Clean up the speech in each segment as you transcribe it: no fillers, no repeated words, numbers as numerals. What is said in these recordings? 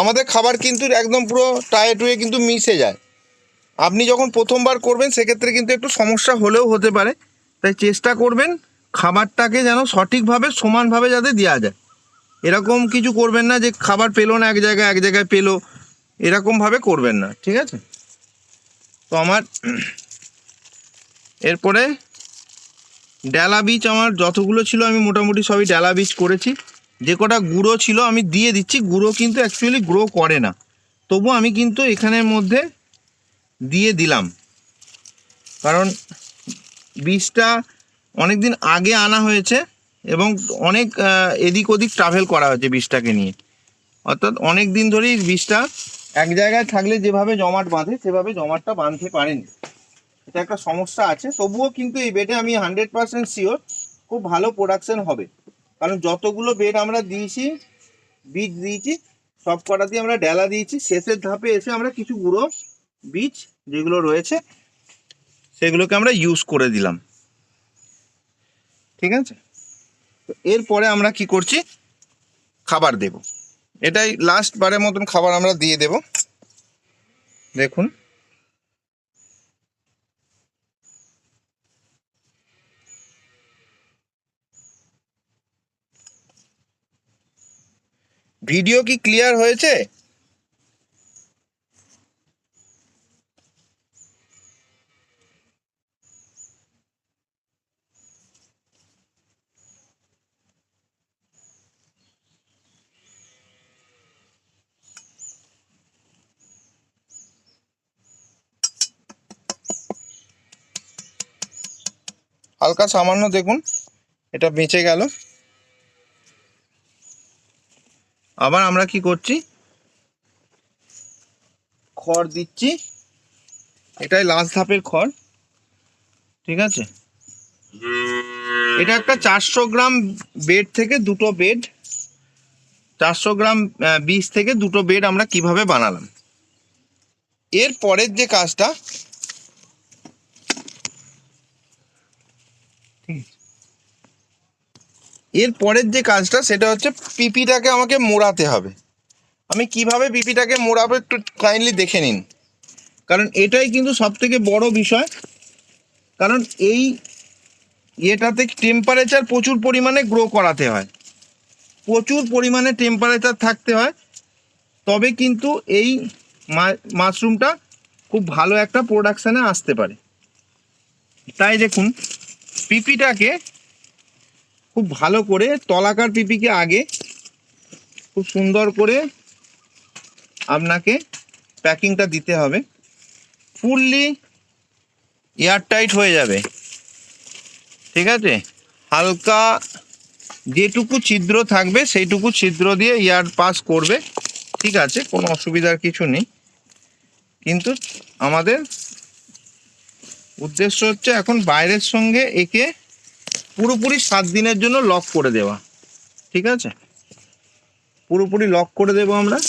আমাদের খাবার কিন্তু একদম পুরো টায়ে টুয়ে কিন্তু মিশে যায়। আপনি যখন প্রথমবার করবেন সেক্ষেত্রে কিন্তু একটু সমস্যা হলেও হতে পারে, তাই চেষ্টা করবেন খাবারটাকে যেন সঠিকভাবে সমানভাবে যাতে দেওয়া যায়। এরকম কিছু করবেন না যে খাবার পেলো না এক জায়গায় পেলো, এরকমভাবে করবেন না, ঠিক আছে? তো আমার এরপরে ডালা বীজ আমার যতগুলো ছিল আমি মোটামুটি সবই ডালা বীজ করেছি। যে কটা গুঁড়ো ছিল আমি দিয়ে দিচ্ছি। গুঁড়ো কিন্তু অ্যাকচুয়ালি গ্রো করে না, তবু আমি কিন্তু এখানের মধ্যে দিয়ে দিলাম, কারণ বীজটা অনেক দিন আগে আনা হয়েছে এবং অনেক এদিক ওদিক ট্রাভেল করা হয়েছে বীজটাকে নিয়ে, অর্থাৎ অনেক দিন ধরেই বীজটা এক জায়গায় থাকলে যেভাবে জমাট বাঁধে সেভাবে জমাটটা বাঁধতে পারেনি। এটা একটা সমস্যা আছে। তবুও কিন্তু এই বেডে আমি 100% শিওর খুব ভালো প্রোডাকশন হবে, কারণ যতগুলো বেড আমরা দিয়েছি, বীজ দিয়েছি, সব কটাতেই আমরা ডালা দিয়েছি। শেষের ধাপে এসে আমরা কিছু গুঁড়ো বীজ যেগুলো রয়েছে সেগুলোকে আমরা ইউজ করে দিলাম, ঠিক আছে? তো এরপরে আমরা কি করছি, খাবার দেব। এটাই লাস্ট বারের মতন খাবার আমরা দিয়ে দেব। দেখুন, ভিডিও কি ক্লিয়ার হয়েছে? হালকা সামান্য দেখুন এটা বেঁচে গেল। আবার আমরা কি করছি, খড় দিচ্ছি। এটাই লাস্ট ধাপের খড়, ঠিক আছে? এটা একটা 400 গ্রাম বেড থেকে দুটো বেড, 400 গ্রাম বীজ থেকে দুটো বেড আমরা কিভাবে বানালাম। এর পরের যে কাজটা, এর পরের যে কাজটা সেটা হচ্ছে পিপিটাকে আমাকে মোড়াতে হবে। আমি কিভাবে পিপিটাকে মোড়াবো একটু কাইন্ডলি দেখে নিন, কারণ এটাই কিন্তু সব থেকে বড় বিষয়। কারণ এই এটাতে টেম্পারেচার প্রচুর পরিমাণে গ্রো করাতে হয়, প্রচুর পরিমাণে টেম্পারেচার থাকতে হয়, তবে কিন্তু এই মাশরুমটা খুব ভালো একটা প্রোডাকশানে আসতে পারে। তাই দেখুন, পিপিটাকে খুব ভালো করে, তলাকার পিপিকে আগে খুব সুন্দর করে আপনাকে প্যাকিংটা দিতে হবে, ফুললি এয়ারটাইট হয়ে যাবে, ঠিক আছে? হালকা যেটুকু ছিদ্র থাকবে সেইটুকু ছিদ্র দিয়ে এয়ার পাস করবে, ঠিক আছে? কোনো অসুবিধার কিছু নেই। কিন্তু আমাদের উদ্দেশ্য হচ্ছে এখন বাইরের সঙ্গে একে পুরোপুরি 7 দিনের জন্য লক করে দেওয়া, ঠিক আছে? পুরোপুরি লক করে দেবো আমরা।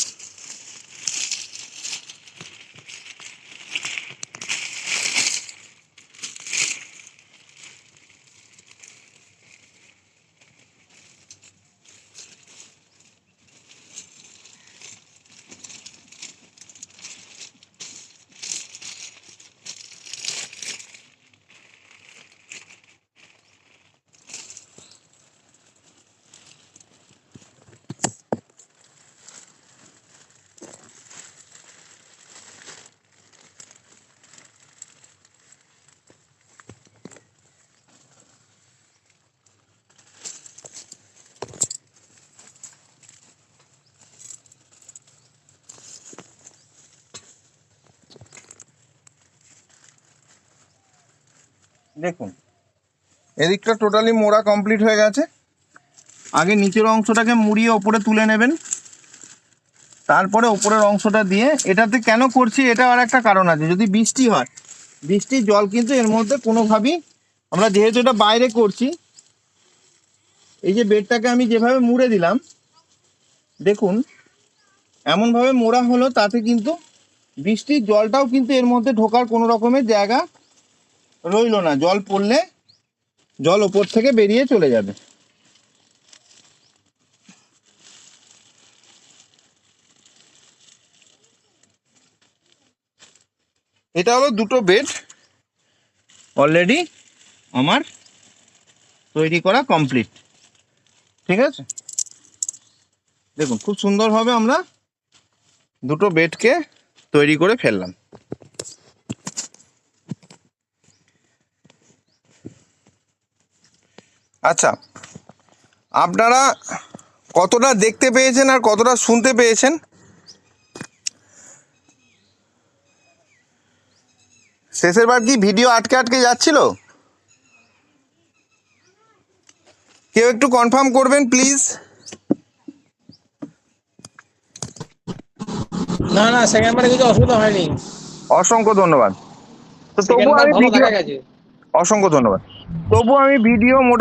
দেখুন, এদিকটা টোটালি মোড়া কমপ্লিট হয়ে গেছে। আগে নিচের অংশটাকে মুড়িয়ে ওপরে তুলে নেবেন, তারপরে ওপরের অংশটা দিয়ে। এটাতে কেন করছি, এটা আর একটা কারণ আছে। যদি বৃষ্টি হয়, বৃষ্টির জল কিন্তু এর মধ্যে কোনোভাবেই, আমরা যেহেতু এটা বাইরে করছি, এই যে বেডটাকে আমি যেভাবে মুড়ে দিলাম, দেখুন এমনভাবে মোড়া হলো, তাতে কিন্তু বৃষ্টির জলটাও কিন্তু এর মধ্যে ঢোকার কোনো রকমের জায়গা রইল না। জল পড়লে জল ওপর থেকে বেরিয়ে চলে যাবে। এটা হলো দুটো বেড অলরেডি আমার তৈরি করা কমপ্লিট। ঠিক আছে, দেখুন খুব সুন্দরভাবে আমরা দুটো বেডকে তৈরি করে ফেললাম। আচ্ছা, আপনারা কতটা দেখতে পেয়েছেন আর কতটা শুনতে পেয়েছেন? শেষের বার কি ভিডিও আটকে আটকে যাচ্ছিল? কেউ একটু কনফার্ম করবেন প্লিজ। না না, সেকেন্ড বারে কিছু অসুবিধা হয়নি। অসংখ্য ধন্যবাদ। তো তবু সেকেন্ড বার আমি ভালো ভিডিও, দেখা গেছে। অসংখ্য ধন্যবাদ। তবু আমি ভিডিও মোটামুটি